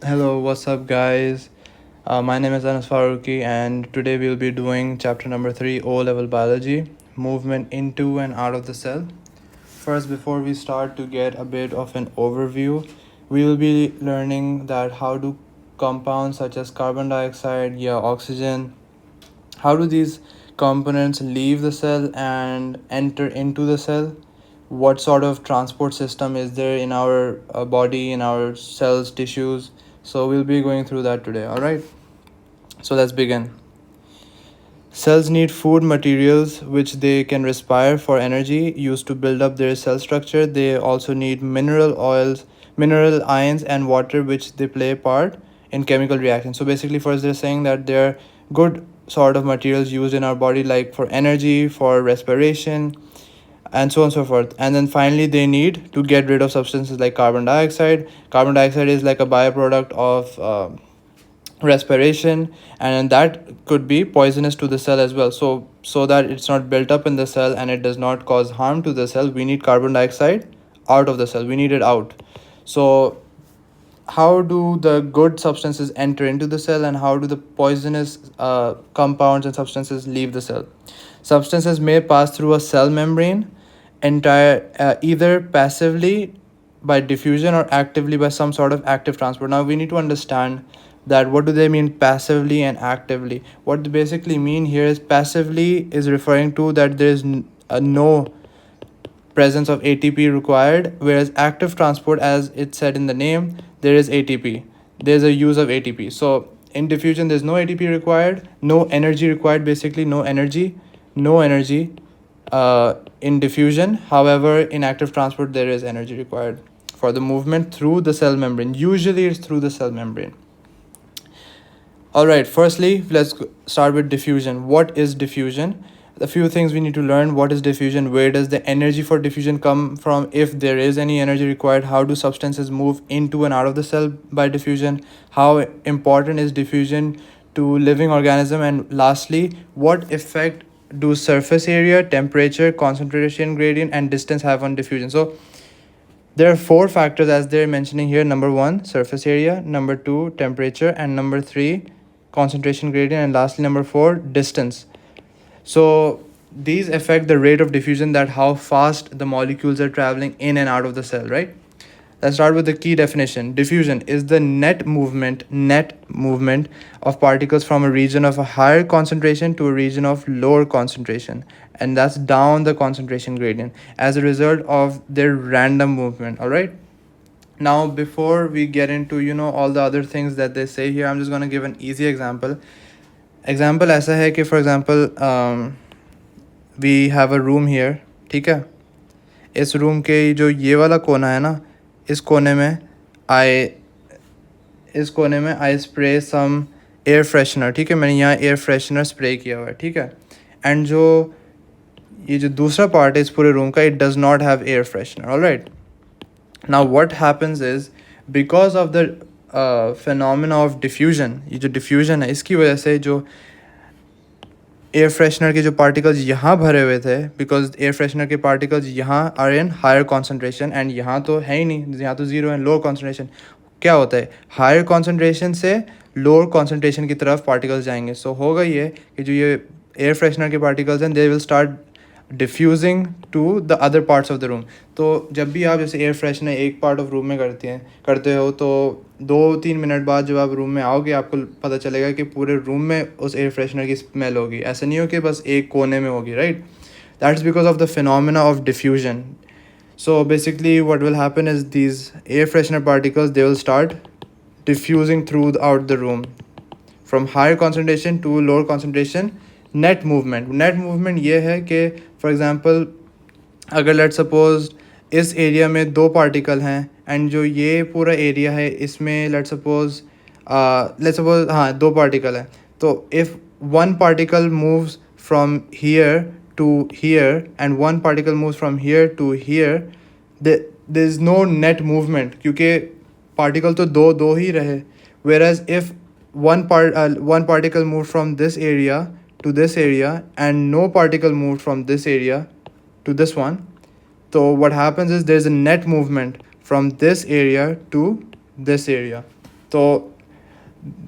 Hello, what's up, guys? My name is Anas Faruqi, and today we'll be doing chapter number 3, O level biology, movement into and out of the cell. First, before we start to get a bit of an overview, we will be learning that how do compounds such as carbon dioxide, oxygen, how do these components leave the cell and enter into the cell? What sort of transport system is there in our body, in our cells, tissues? So we'll be going through that today. All right, so let's begin. Cells need food materials which they can respire for energy used to build up their cell structure. They also need mineral oils, mineral ions, and water, which they play a part in chemical reactions. So basically, first they're saying that they're good sort of materials used in our body, like for energy, for respiration, and so on and so forth. And then finally, they need to get rid of substances like carbon dioxide. Carbon dioxide is like a byproduct of respiration, and that could be poisonous to the cell as well. So that it's not built up in the cell and it does not cause harm to the cell, we need carbon dioxide out of the cell, we need it out. So how do the good substances enter into the cell, and how do the poisonous compounds and substances leave the cell? Substances may pass through a cell membrane either passively by diffusion or actively by some sort of active transport. Now we need to understand that what do they mean passively and actively. What they basically mean here is passively is referring to that there is no presence of ATP required, whereas active transport, as it said in the name, there is ATP. There's a use of ATP. So in diffusion, there's no ATP required, no energy required, basically no energy in diffusion. However, in active transport, there is energy required for the movement through the cell membrane. Usually it's through the cell membrane. All right, firstly, let's start with diffusion. What is diffusion? A few things we need to learn. What is diffusion? Where does the energy for diffusion come from? If there is any energy required, how do substances move into and out of the cell by diffusion? How important is diffusion to living organism? And lastly, what effect do surface area, temperature, concentration gradient, and distance have on diffusion? So there are four factors as they're mentioning here. Number one, surface area. Number two, temperature. And number three, concentration gradient. And lastly, number four, distance. So these affect the rate of diffusion, that how fast the molecules are traveling in and out of the cell, right? Let's start with the key definition. Diffusion is the net movement of particles from a region of a higher concentration to a region of lower concentration, and that's down the concentration gradient as a result of their random movement. All right. Now, before we get into all the other things that they say here, I'm just going to give an easy example. Example ऐसा है कि for example we have a room here, ठीक है. इस room के जो ये वाला कोना है ना, इस कोने में आई स्प्रे सम एयर फ्रेशनर, ठीक है. मैंने यहाँ एयर फ्रेशनर स्प्रे किया हुआ है, ठीक है. एंड ये जो दूसरा पार्ट है इस पूरे रूम का, it does not have air freshener. Alright. Now what happens is because of the phenomena of diffusion, ये जो डिफ्यूजन है इसकी वजह से जो एयर फ्रेशनर के जो पार्टिकल्स यहाँ भरे हुए थे, बिकॉज एयर फ्रेशनर के पार्टिकल्स यहाँ are in higher concentration and यहाँ तो है ही नहीं, यहाँ तो ज़ीरो है, लोअर कॉन्सेंट्रेशन. क्या होता है, हायर कॉन्सेंट्रेशन से लोअर कॉन्सेंट्रेशन की तरफ पार्टिकल्स जाएंगे. सो होगा ये कि जो ये एयर फ्रेशनर के पार्टिकल्स हैं, they will start diffusing to the other parts of the room. तो जब भी आप जैसे एयर फ्रेशनर एक पार्ट ऑफ रूम में करते हो, तो 2-3 मिनट बाद जब आप रूम में आओगे, आपको पता चलेगा कि पूरे रूम में उस एयर फ्रेशनर की स्मेल होगी. ऐसा नहीं हो कि बस एक कोने में होगी, right. That's because of the phenomena of diffusion. So basically what will happen is these air freshener particles, they will start diffusing throughout the room from higher concentration to lower concentration. Net movement ये है कि for example अगर let's suppose इस area में 2 particle हैं and जो ये पूरा एरिया है इसमें let's suppose हाँ 2 पार्टिकल है. तो if one particle moves from here to here and one particle moves from here to here, there is no net movement क्योंकि particle तो दो ही रहे. Whereas if one particle moved from this area to this area and no particle moved from this area to this one, so what happens is there is a net movement from this area to this area. So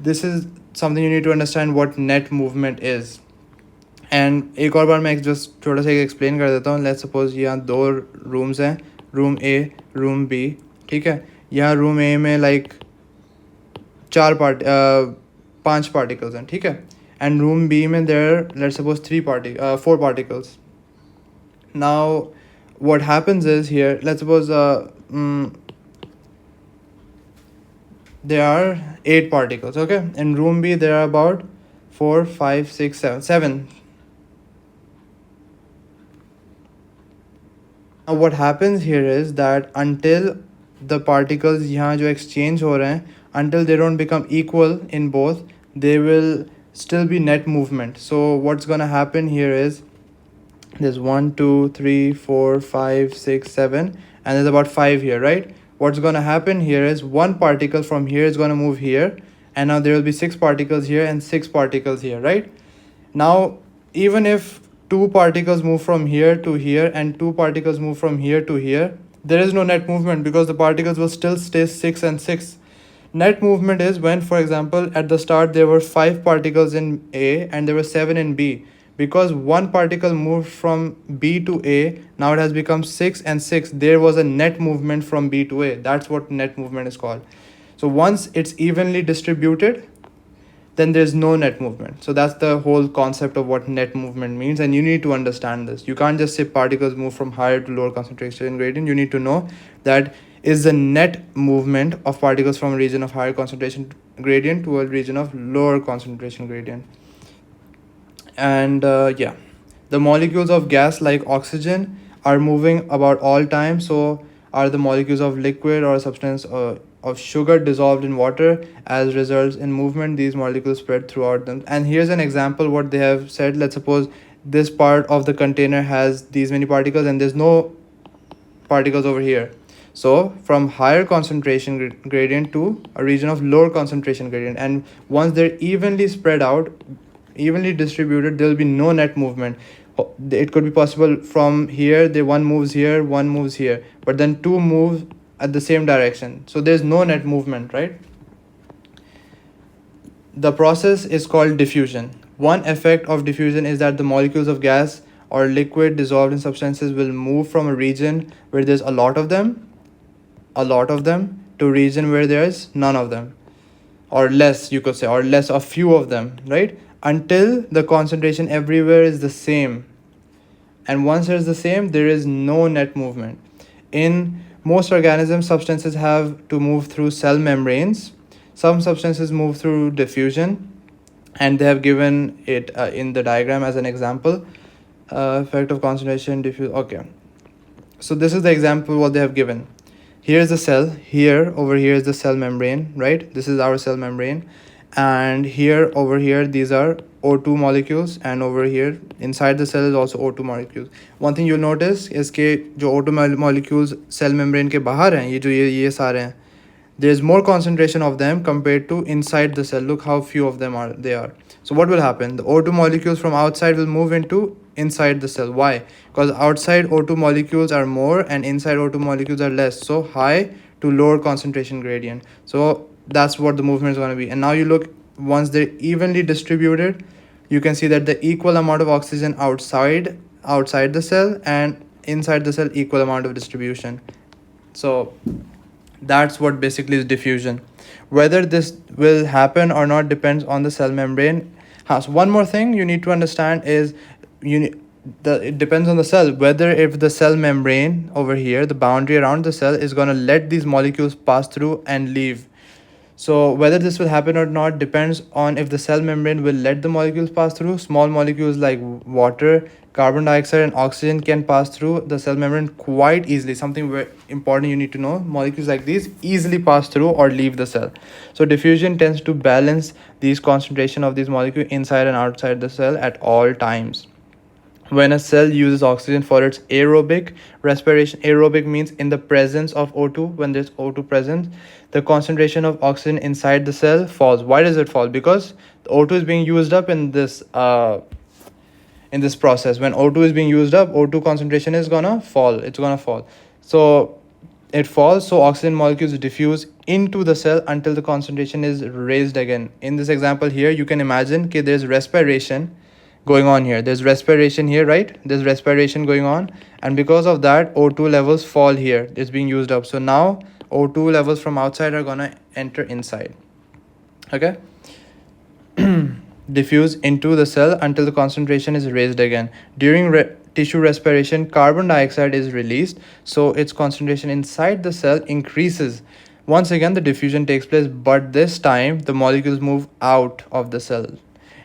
this is something you need to understand what net movement is. And एक और बार मैं just थोड़ा सा explain कर देता हूँ. Let's suppose यहाँ दो रूम्स हैं, रूम ए, रूम बी. ठीक है, यहाँ रूम ए में लाइक पांच पार्टिकल्स हैं. ठीक है, एंड रूम बी में there let's suppose 4 particles. Now what happens is here, let's suppose there are 8 particles. Okay, in room B there are about 4, 5, 6, 7. Now what happens here is that until the particles यहाँ जो exchange हो रहे हैं, until they don't become equal in both, they will still be net movement. So what's gonna happen here is there's 1, 2, 3, 4, 5, 6, 7, and there's about 5 here, right? What's gonna happen here is one particle from here is gonna move here, and now there will be 6 particles here and 6 particles here, right? Now even if 2 particles move from here to here and 2 particles move from here to here, there is no net movement because the particles will still stay 6 and 6. Net movement is when, for example, at the start there were 5 particles in A and there were 7 in B. Because one particle moved from B to A, now it has become 6 and 6. There was a net movement from B to A. That's what net movement is called. So once it's evenly distributed, then there's no net movement. So that's the whole concept of what net movement means, and you need to understand this. You can't just say particles move from higher to lower concentration gradient. You need to know that is the net movement of particles from a region of higher concentration gradient to a region of lower concentration gradient. And yeah, the molecules of gas like oxygen are moving about all time. So are the molecules of liquid or substance of sugar dissolved in water. As results in movement, these molecules spread throughout them. And here's an example what they have said. Let's suppose this part of the container has these many particles and there's no particles over here. So from higher concentration gradient to a region of lower concentration gradient, and once they're evenly spread out, evenly distributed, there will be no net movement. It could be possible from here, one moves here, one moves here, but then 2 move at the same direction. So there's no net movement, right? The process is called diffusion. One effect of diffusion is that the molecules of gas or liquid dissolved in substances will move from a region where there's a lot of them, to a region where there's none of them, or less, you could say, or less, a few of them, right? Until the concentration everywhere is the same. And once it is the same, there is no net movement. In most organisms, substances have to move through cell membranes. Some substances move through diffusion, and they have given it in the diagram as an example. Effect of concentration, diffuse. Okay, so this is the example what they have given. Here is the cell, here over here is the cell membrane, right? This is our cell membrane, and here over here these are O2 molecules, and over here inside the cell is also O2 molecules. One thing you'll notice is कि जो O2 molecules cell membrane के बाहर हैं, ये सारे हैं, there's more concentration of them compared to inside the cell. Look how few of them they are. So what will happen? The O2 molecules from outside will move into inside the cell. Why? Because outside O2 molecules are more and inside O2 molecules are less. So high to lower concentration gradient. So that's what the movement is going to be. And now you look, once they're evenly distributed, you can see that the equal amount of oxygen outside the cell, and inside the cell equal amount of distribution. So that's what basically is diffusion. Whether this will happen or not depends on the cell membrane. So one more thing you need to understand is it depends on the cell, whether if the cell membrane over here, the boundary around the cell, is going to let these molecules pass through and leave. So whether this will happen or not depends on if the cell membrane will let the molecules pass through. Small molecules like water, carbon dioxide, and oxygen can pass through the cell membrane quite easily. Something very important you need to know, molecules like these easily pass through or leave the cell. So diffusion tends to balance these concentration of these molecules inside and outside the cell at all times. When a cell uses oxygen for its aerobic respiration, aerobic means in the presence of O2, when there's O2 present, the concentration of oxygen inside the cell falls. Why does it fall? Because the O2 is being used up in this process. When O2 is being used up, O2 concentration is gonna fall. It's gonna fall. So it falls, so oxygen molecules diffuse into the cell until the concentration is raised again. In this example here, you can imagine okay, there's respiration going on here. There's respiration here, right? There's respiration going on, and because of that, O2 levels fall here. It's being used up. So now O2 levels from outside are gonna enter inside. Okay. Diffuse into the cell until the concentration is raised again. During tissue respiration, carbon dioxide is released, so its concentration inside the cell increases. Once again, the diffusion takes place, but this time the molecules move out of the cell.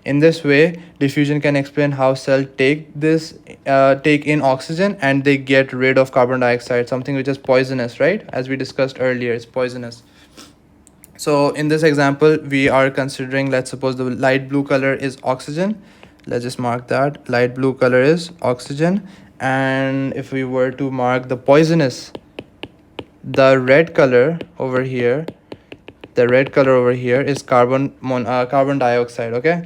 In this way, diffusion can explain how cells take in oxygen and they get rid of carbon dioxide, something which is poisonous, right? As we discussed earlier, it's poisonous. So in this example, we are considering, let's suppose the light blue color is oxygen. Let's just mark that. Light blue color is oxygen. And if we were to mark the poisonous, the red color over here, is carbon dioxide, okay?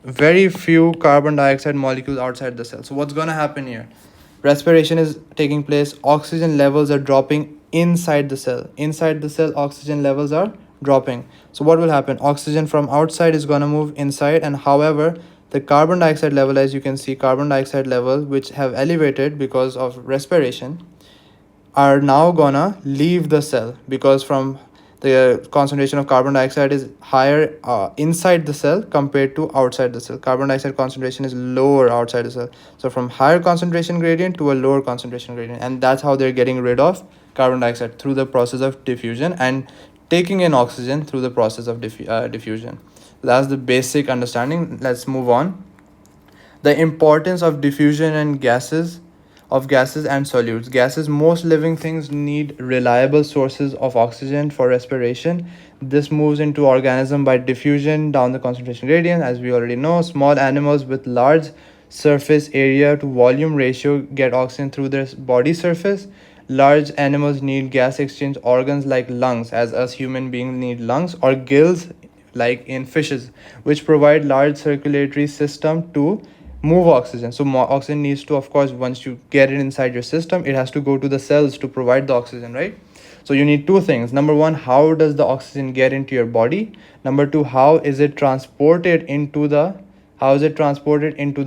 Very few carbon dioxide molecules outside the cell. So what's going to happen here? Respiration is taking place. Oxygen levels are dropping inside the cell. Inside the cell, oxygen levels are dropping. So what will happen? Oxygen from outside is going to move inside, and however, the carbon dioxide level, as you can see, carbon dioxide level which have elevated because of respiration, are now gonna leave the cell, because from the concentration of carbon dioxide is higher inside the cell compared to outside the cell. Carbon dioxide concentration is lower outside the cell. So from higher concentration gradient to a lower concentration gradient, and that's how they're getting rid of carbon dioxide, through the process of diffusion, and taking in oxygen through the process of diffusion. That's the basic understanding. Let's move on. The importance of diffusion and gases and solutes. Gases, most living things need reliable sources of oxygen for respiration. This moves into organism by diffusion down the concentration gradient. As we already know, small animals with large surface area to volume ratio get oxygen through their body surface. Large animals need gas exchange organs like lungs, as us human beings need lungs, or gills like in fishes, which provide large circulatory system to move oxygen. So oxygen needs to, of course, once you get it inside your system, it has to go to the cells to provide the oxygen, right? So you need two things. Number one, how does the oxygen get into your body? Number two, how is it transported into the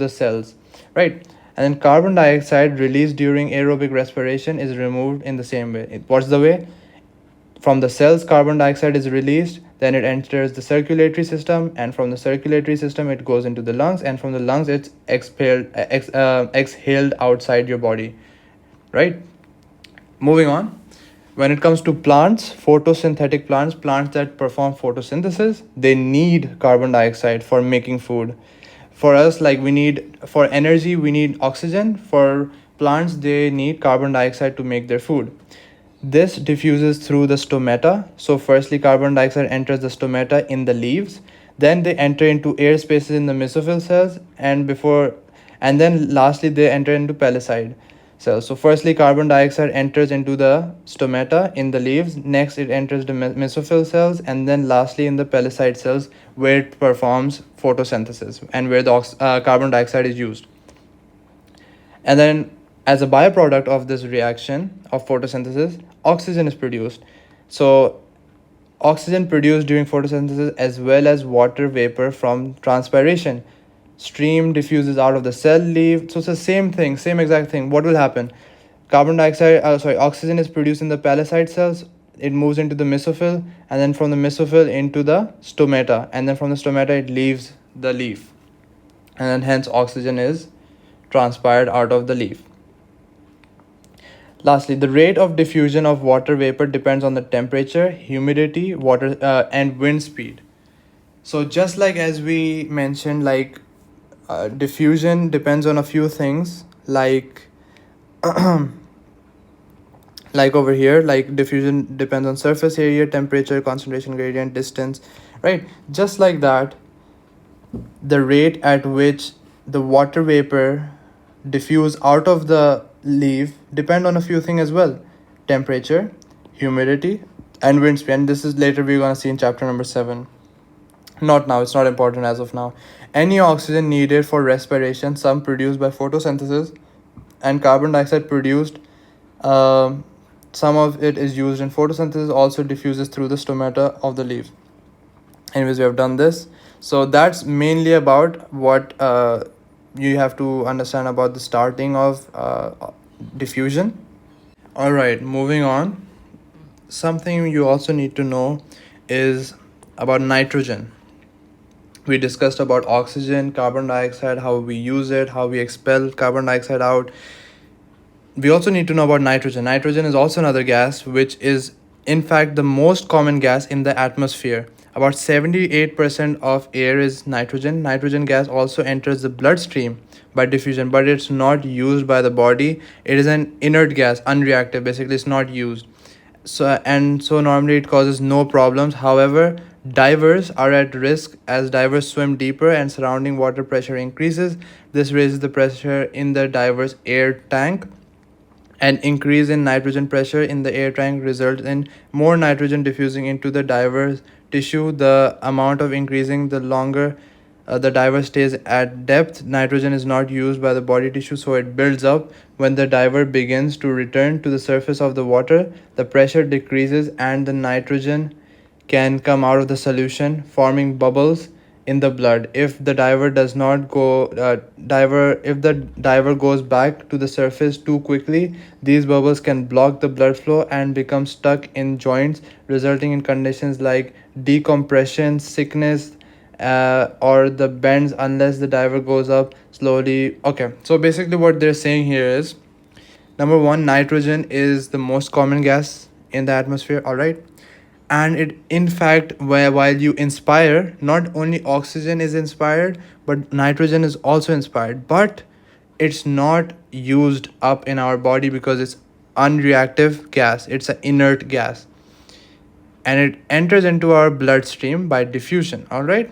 cells, right? And then carbon dioxide released during aerobic respiration is removed in the same way. What's the way? From the cells, carbon dioxide is released, then it enters the circulatory system, and from the circulatory system it goes into the lungs, and from the lungs it's exhaled outside your body, right? Moving on. When it comes to plants, photosynthetic plants that perform photosynthesis, they need carbon dioxide for making food. For us, like for energy we need oxygen. For plants, they need carbon dioxide to make their food. This diffuses through the stomata. So firstly, carbon dioxide enters the stomata in the leaves. Then they enter into air spaces in the mesophyll cells, and then lastly they enter into palisade cells. So firstly, carbon dioxide enters into the stomata in the leaves. Next, it enters the mesophyll cells, and then lastly in the palisade cells, where it performs photosynthesis and where the carbon dioxide is used. And then, as a byproduct of this reaction of photosynthesis, oxygen is produced. So oxygen produced during photosynthesis, as well as water vapor from transpiration. Stream diffuses out of the cell leaf. So it's the same thing, same exact thing. What will happen? Oxygen is produced in the palisade cells. It moves into the mesophyll, and then from the mesophyll into the stomata, and then from the stomata it leaves the leaf, and then hence oxygen is transpired out of the leaf. Lastly, the rate of diffusion of water vapor depends on the temperature, humidity, and wind speed. So just like as we mentioned, diffusion depends on a few things, like over here, like diffusion depends on surface area, temperature, concentration gradient, distance, right? Just like that, the rate at which the water vapor diffuse out of the leaf depend on a few things as well: temperature, humidity, and wind speed. And this is later we're going to see in chapter number 7. Not now, it's not important as of now. Any oxygen needed for respiration, some produced by photosynthesis, and carbon dioxide produced some of it is used in photosynthesis, also diffuses through the stomata of the leaf. Anyways, we have done this. So that's mainly about what you have to understand about the starting of diffusion. All right, moving on. Something you also need to know is about nitrogen. We discussed about oxygen, carbon dioxide, how we use it, how we expel carbon dioxide out. We also need to know about nitrogen. Nitrogen is also another gas, which is in fact the most common gas in the atmosphere. About 78% of air is nitrogen. Nitrogen gas also enters the bloodstream by diffusion, but it's not used by the body. It is an inert gas, unreactive. Basically, it's not used. So normally it causes no problems. However, divers are at risk as divers swim deeper and surrounding water pressure increases. This raises the pressure in the diver's air tank. An increase in nitrogen pressure in the air tank results in more nitrogen diffusing into the diver's tissue. The amount of increasing the longer the diver stays at depth. Nitrogen is not used by the body tissue, so it builds up. When the diver begins to return to the surface of the water, the pressure decreases and the nitrogen can come out of the solution, forming bubbles in the blood. If the diver does not go if the diver goes back to the surface too quickly, these bubbles can block the blood flow and become stuck in joints, resulting in conditions like decompression, sickness, or the bends unless the diver goes up slowly. Okay, so basically what they're saying here is, number one, nitrogen is the most common gas in the atmosphere, all right? And it, in fact, while you inspire, not only oxygen is inspired, but nitrogen is also inspired, but it's not used up in our body because it's unreactive gas, it's an inert gas, and it enters into our bloodstream by diffusion, all right?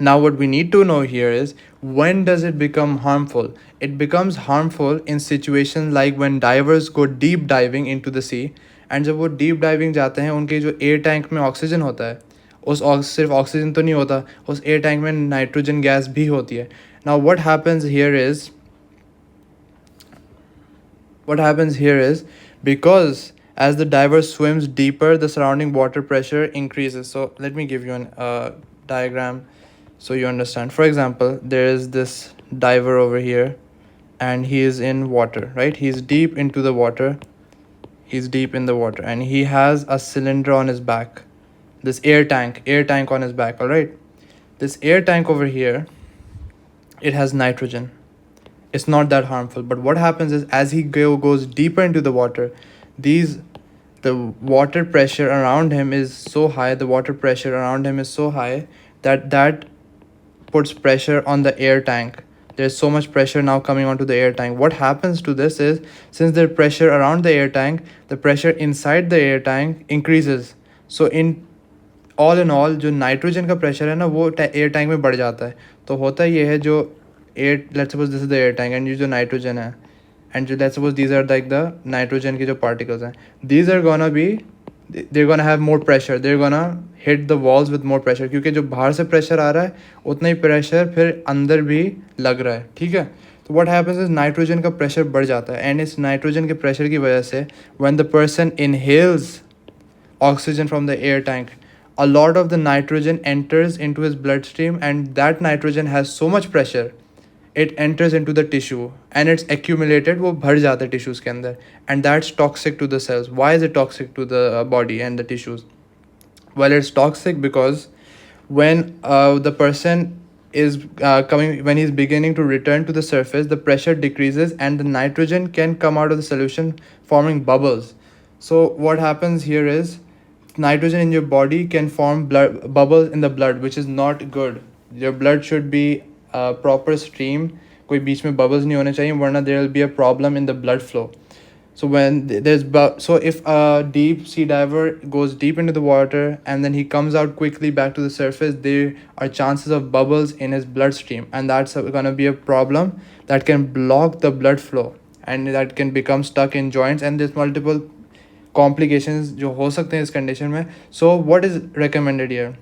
Now, what we need to know here is, when does it become harmful? It becomes harmful in situations like when divers go deep diving into the sea, and जब वो deep diving जाते हैं, उनके जो air tank में oxygen होता है, सिर्फ ऑक्सीजन तो नहीं होता, उस एयर टैंक में नाइट्रोजन गैस भी होती है. Now what happens here is, because as the diver swims deeper, the surrounding water pressure increases. So let me give you an diagram so you understand. For example, there is this diver over here, and he is in water, right? He's deep into the water. He's deep in the water, and he has a cylinder on his back, this air tank on his back, all right? This air tank over here, it has nitrogen. It's not that harmful, but what happens is, as he goes deeper into the water, the water pressure around him is so high, that puts pressure on the air tank. There's so much pressure now coming onto the air tank. What happens to this is, since there's pressure around the air tank, the pressure inside the air tank increases. So in all, जो nitrogen का pressure है ना, वो air tank में बढ़ जाता है. तो होता ये है, जो air, let's suppose this is the air tank, and ये जो नाइट्रोजन है, एंड जो let's suppose these are like the nitrogen के जो पार्टिकल्स हैं, these are gonna be, they're gonna have more pressure, they're gonna hit the walls with more pressure, क्योंकि जो बाहर से प्रेशर आ रहा है उतना ही प्रेशर फिर अंदर भी लग रहा है, ठीक है? तो व्हाट हैपेंस इज, नाइट्रोजन का प्रेशर बढ़ जाता है, एंड इस नाइट्रोजन के प्रेशर की वजह से when the person inhales oxygen from the air tank, a lot of the nitrogen enters into his bloodstream, and that nitrogen has so much pressure, it enters into the tissue and it's accumulated, वो भर जाता है tissues के अंदर, and that's toxic to the cells. Why is it toxic to the body and the tissues? Well, it's toxic because when the person is when he's beginning to return to the surface, the pressure decreases and the nitrogen can come out of the solution, forming bubbles. So what happens here is, nitrogen in your body can form bubbles in the blood, which is not good. Your blood should be a proper stream, कोई बीच में bubbles नहीं होने चाहिए, वरना there will be a problem in the blood flow. So if a deep sea diver goes deep into the water and then he comes out quickly back to the surface, there are chances of bubbles in his bloodstream, and that's gonna be a problem that can block the blood flow, and that can become stuck in joints, and there's multiple complications जो हो सकते हैं इस condition में. So what is recommended here?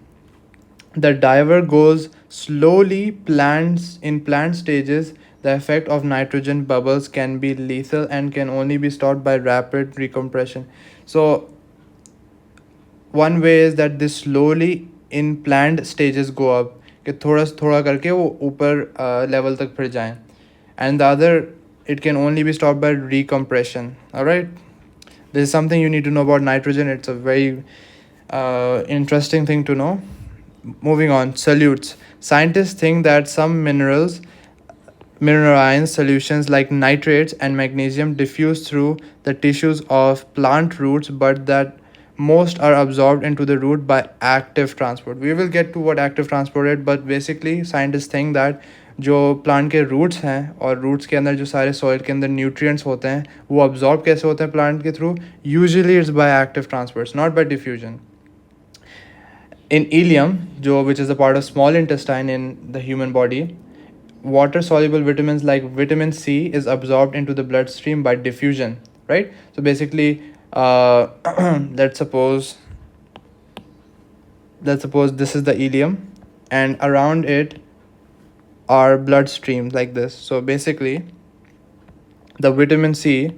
The diver goes slowly, in planned stages. The effect of nitrogen bubbles can be lethal and can only be stopped by rapid recompression. So one way is that this slowly in planned stages go up, कि थोड़ा थोड़ा करके वो ऊपर level तक फिर जाएं. And the other, it can only be stopped by recompression. All right, this is something you need to know about nitrogen. It's a very interesting thing to know. Moving on, solutes. Scientists think that some mineral ion solutions like nitrates and magnesium diffuse through the tissues of plant roots, but that most are absorbed into the root by active transport. We will get to what active transport is, but basically scientists think that जो plant के roots हैं और roots के अंदर जो सारे soil के अंदर न्यूट्रिएंट्स होते हैं वो अब्जॉर्ब कैसे होते हैं प्लांट के through. Usually it's by active transports, not bye diffusion. In ileum, which is a part of small intestine in the human body, water soluble vitamins like vitamin C is absorbed into the bloodstream by diffusion, right? So basically, let's suppose this is the ileum, and around it are bloodstreams like this. So basically, the vitamin C,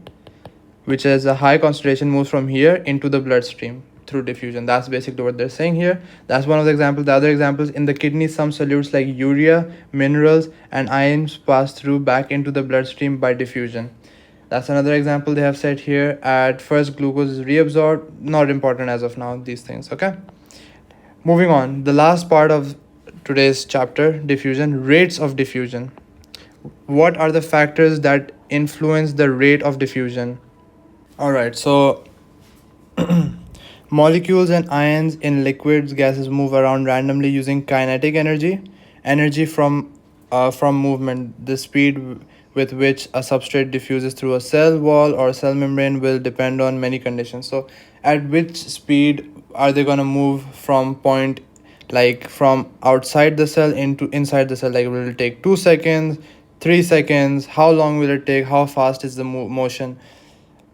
which has a high concentration, moves from here into the bloodstream through diffusion. That's basically what they're saying here. That's one of the examples. The other examples, in the kidney, some solutes like urea, minerals, and ions pass through back into the bloodstream by diffusion. That's another example they have said here. At first, glucose is reabsorbed. Not important as of now, these things, okay? Moving on, the last part of today's chapter, diffusion, rates of diffusion. What are the factors that influence the rate of diffusion? All right, so molecules and ions in liquids, gases move around randomly using kinetic energy from movement. The speed with which a substrate diffuses through a cell wall or cell membrane will depend on many conditions. So at which speed are they going to move from point, like from outside the cell into inside the cell? Like, will it take 2 seconds, 3 seconds? How long will it take? How fast is the motion?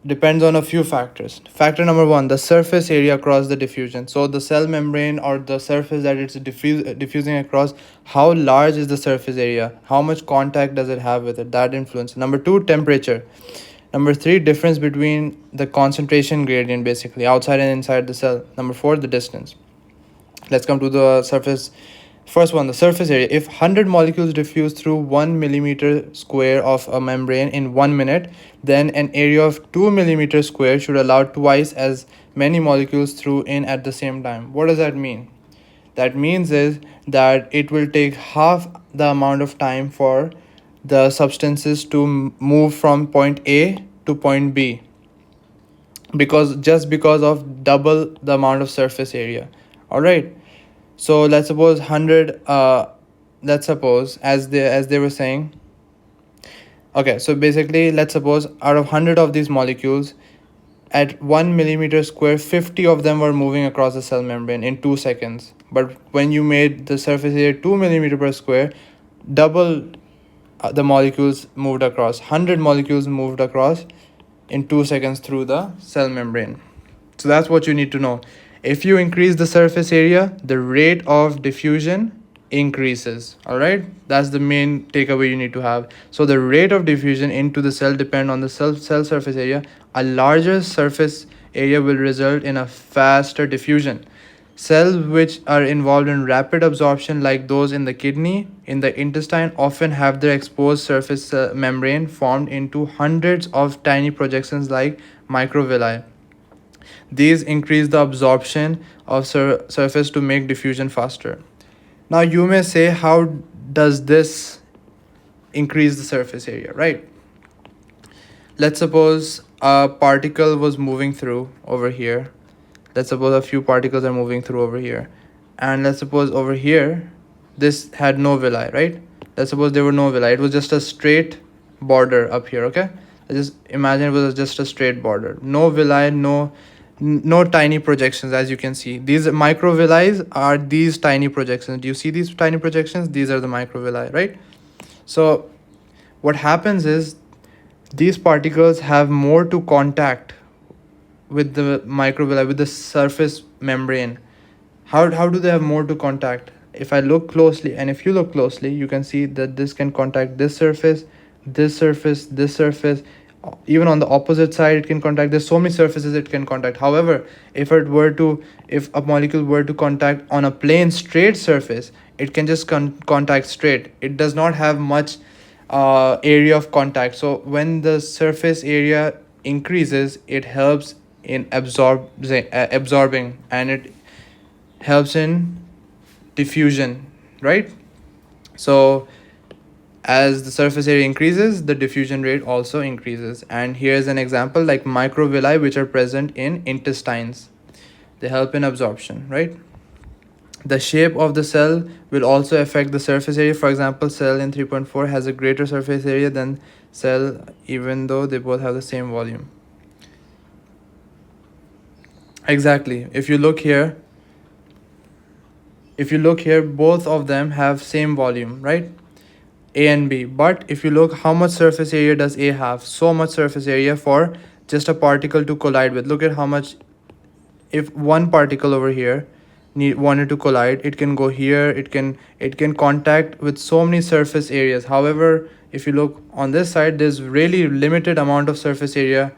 Depends on a few factors. Factor number 1, the surface area across the diffusion. So the cell membrane or the surface that it's diffusing across, how large is the surface area? How much contact does it have with it? That influence. Number 2, temperature. Number 3, difference between the concentration gradient, basically outside and inside the cell. Number 4, the distance. Let's come to the surface. First one, the surface area. If 100 molecules diffuse through 1 millimeter square of a membrane in 1 minute, then an area of 2 millimeter square should allow twice as many molecules through in at the same time. What does that mean? That means is that it will take half the amount of time for the substances to move from point A to point B, because of double the amount of surface area. All right. So let's suppose 100, let's suppose as they were saying, okay, so basically let's suppose out of 100 of these molecules at 1 millimeter square, 50 of them were moving across the cell membrane in 2 seconds. But when you made the surface area 2 millimeter per square, double the molecules moved across. 100 molecules moved across in 2 seconds through the cell membrane. So that's what you need to know. If you increase the surface area, the rate of diffusion increases. All right, that's the main takeaway you need to have. So the rate of diffusion into the cell depend on the cell surface area. A larger surface area will result in a faster diffusion. Cells which are involved in rapid absorption, like those in the kidney, in the intestine, often have their exposed surface membrane formed into hundreds of tiny projections like microvilli. These increase the absorption of surface to make diffusion faster. Now you may say, how does this increase the surface area, right? Let's suppose a particle was moving through over here. Let's suppose a few particles are moving through over here. And let's suppose over here, this had no villi, right? Let's suppose there were no villi. It was just a straight border up here, okay? Just imagine it was just a straight border. No villi, no tiny projections, as you can see. These microvilli are these tiny projections. Do you see these tiny projections? These are the microvilli, right? So what happens is these particles have more to contact with the microvilli, with the surface membrane. How do they have more to contact? If I look closely, and if you look closely, you can see that this can contact this surface this surface. Even on the opposite side it can contact. There's so many surfaces it can contact. However, if a molecule were to contact on a plain straight surface, it can just contact straight. It does not have much area of contact. So when the surface area increases, it helps in absorbing, and it helps in diffusion, right? So as the surface area increases, the diffusion rate also increases. And here's an example, like microvilli, which are present in intestines. They help in absorption, right? The shape of the cell will also affect the surface area. For example, cell in 3.4 has a greater surface area than cell, even though they both have the same volume. Exactly. If you look here, both of them have same volume, right? A and B. But if you look, how much surface area does A have? So much surface area for just a particle to collide with. Look at how much. If one particle over here wanted to collide, it can go here. It can contact with so many surface areas. However, if you look on this side, there's really limited amount of surface area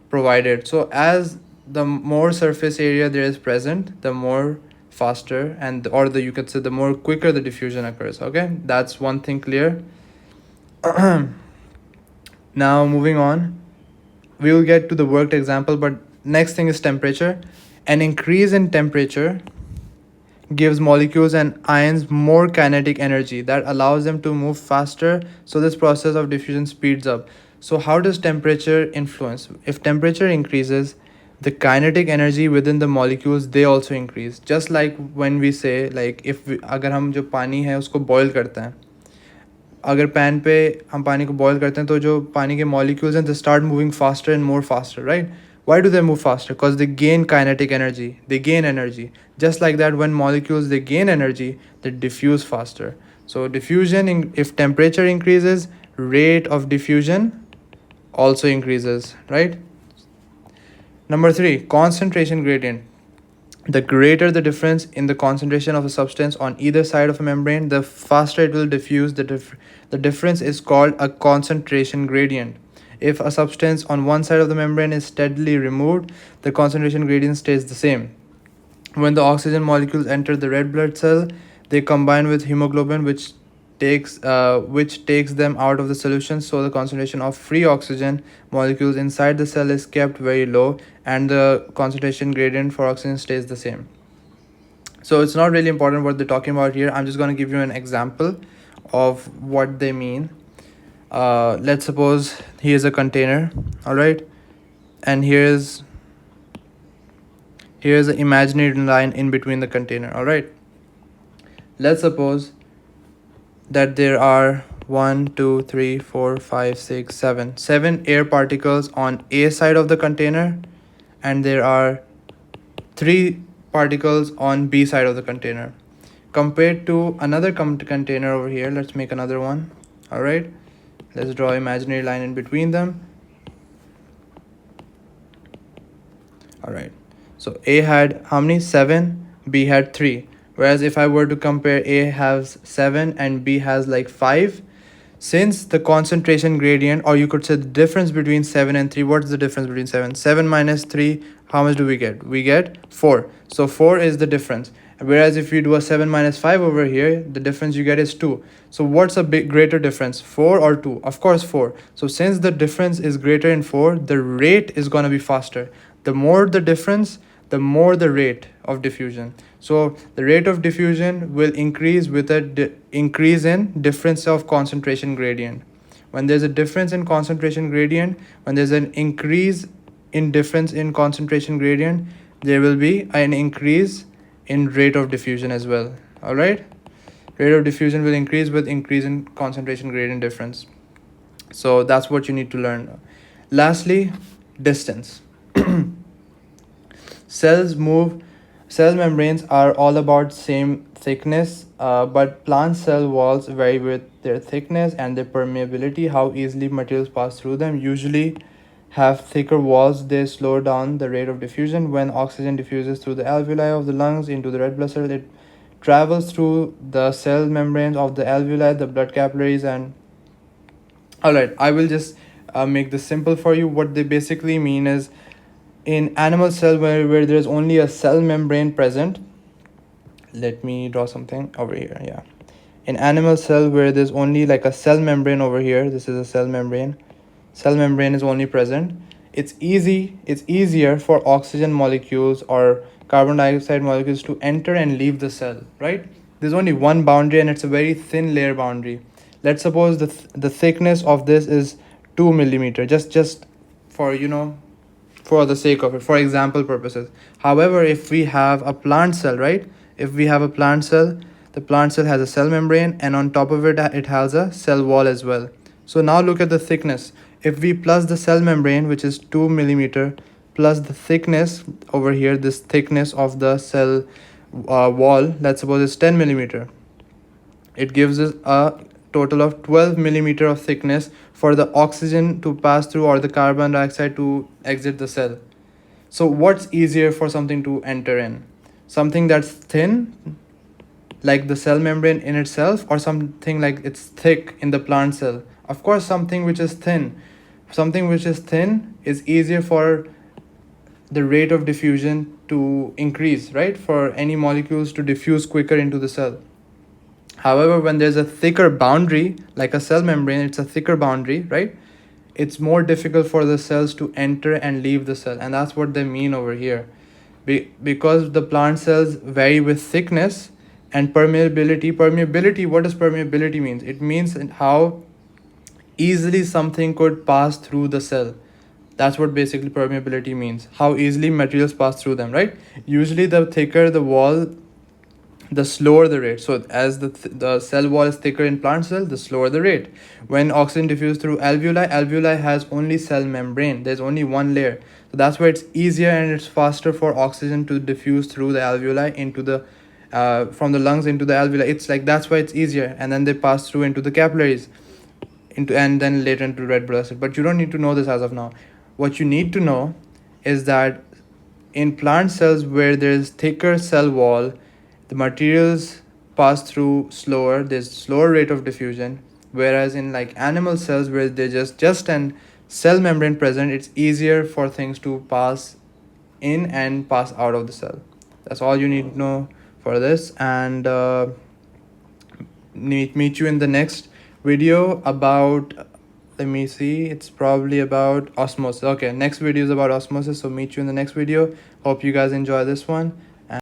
provided. So as the more surface area there is present, the more faster, and or the you could say the more quicker the diffusion occurs. Okay, that's one thing clear. Now moving on, we will get to the worked example, but next thing is temperature. An increase in temperature gives molecules and ions more kinetic energy that allows them to move faster, so this process of diffusion speeds up. So how does temperature influence? If temperature increases, the kinetic energy within the molecules, they also increase. Just like when we say, like if अगर हम जो पानी है उसको boil करते हैं, अगर pan पे हम पानी को बॉयल करते हैं तो जो पानी के मॉलिक्यूल्स हैं they start moving faster and more faster, right? Why do they move faster? Because they gain kinetic energy, they gain energy. Just like that, when molecules they gain energy, they diffuse faster. So diffusion, if temperature increases, rate of diffusion also increases, right? Number 3, concentration gradient. The greater the difference in the concentration of a substance on either side of a membrane, the faster it will diffuse. The difference is called a concentration gradient. If a substance on one side of the membrane is steadily removed, the concentration gradient stays the same. When the oxygen molecules enter the red blood cell, they combine with hemoglobin, which takes them out of the solution, so the concentration of free oxygen molecules inside the cell is kept very low, and the concentration gradient for oxygen stays the same. So it's not really important what they're talking about here. I'm just going to give you an example of what they mean. Let's suppose here's a container, all right, and here's an imaginary line in between the container, all right. Let's suppose that there are 1, 2, 3, 4, 5, 6, 7 air particles on A side of the container, and there are 3 particles on B side of the container. Compared to another container over here, let's make another one. All right, let's draw an imaginary line in between them. All right, so A had how many? 7, B had 3. Whereas if I were to compare, A has 7 and B has like 5. Since the concentration gradient, or you could say the difference between 7 and 3, what's the difference between 7? 7 minus 3, how much do we get? We get 4. So 4 is the difference. Whereas if you do a 7 minus 5 over here, the difference you get is 2. So what's a big greater difference, 4 or 2? Of course 4. So since the difference is greater in 4, the rate is going to be faster. The more the difference, the more the rate of diffusion. So the rate of diffusion will increase with a increase in difference of concentration gradient. When there's a difference in concentration gradient, when there's an increase in difference in concentration gradient, there will be an increase in rate of diffusion as well. All right, rate of diffusion will increase with increase in concentration gradient difference. So that's what you need to learn. Lastly, distance. Cell membranes are all about same thickness, but plant cell walls vary with their thickness and their permeability, how easily materials pass through them. Usually have thicker walls, they slow down the rate of diffusion. When oxygen diffuses through the alveoli of the lungs into the red blood cell, it travels through the cell membranes of the alveoli, the blood capillaries, and All right, I will just make this simple for you. What they basically mean is, in animal cell where there's only a cell membrane present, let me draw something over here. Yeah, in animal cell where there's only like a cell membrane over here, this is a cell membrane is only present, it's easier for oxygen molecules or carbon dioxide molecules to enter and leave the cell, right? There's only one boundary and it's a very thin layer boundary. Let's suppose the thickness of this is 2 millimeter, just for for the sake of it, for example purposes. However, if we have a plant cell, right, if we have a plant cell, the plant cell has a cell membrane and on top of it it has a cell wall as well. So now look at the thickness. If we plus the cell membrane, which is 2 millimeter, plus the thickness over here, this thickness of the cell wall, let's suppose it's 10 millimeter, it gives us a total of 12 millimeter of thickness for the oxygen to pass through or the carbon dioxide to exit the cell. So what's easier for something to enter in? Something that's thin, like the cell membrane in itself, or something like it's thick in the plant cell? Of course, something which is thin. Something which is thin is easier for the rate of diffusion to increase, right? For any molecules to diffuse quicker into the cell. However, when there's a thicker boundary, like a cell membrane, it's a thicker boundary, right? It's more difficult for the cells to enter and leave the cell. And that's what they mean over here. Because the plant cells vary with thickness and permeability. Permeability, what does permeability mean? It means how easily something could pass through the cell. That's what basically permeability means. How easily materials pass through them, right? Usually the thicker the wall, the slower the rate. So as the cell wall is thicker in plant cell, the slower the rate. When oxygen diffuses through alveoli has only cell membrane. There's only one layer. So that's why it's easier and it's faster for oxygen to diffuse through the alveoli into the from the lungs into the alveoli. It's like, that's why it's easier. And then they pass through into the capillaries, into and then later into red blood cell. But you don't need to know this as of now. What you need to know is that in plant cells where there's thicker cell wall, the materials pass through slower, there's slower rate of diffusion. Whereas in like animal cells where there's just an cell membrane present, it's easier for things to pass in and pass out of the cell. That's all you need to know for this. And meet you in the next video about, let me see, it's probably about osmosis. Okay, next video is about osmosis, so meet you in the next video. Hope you guys enjoy this one.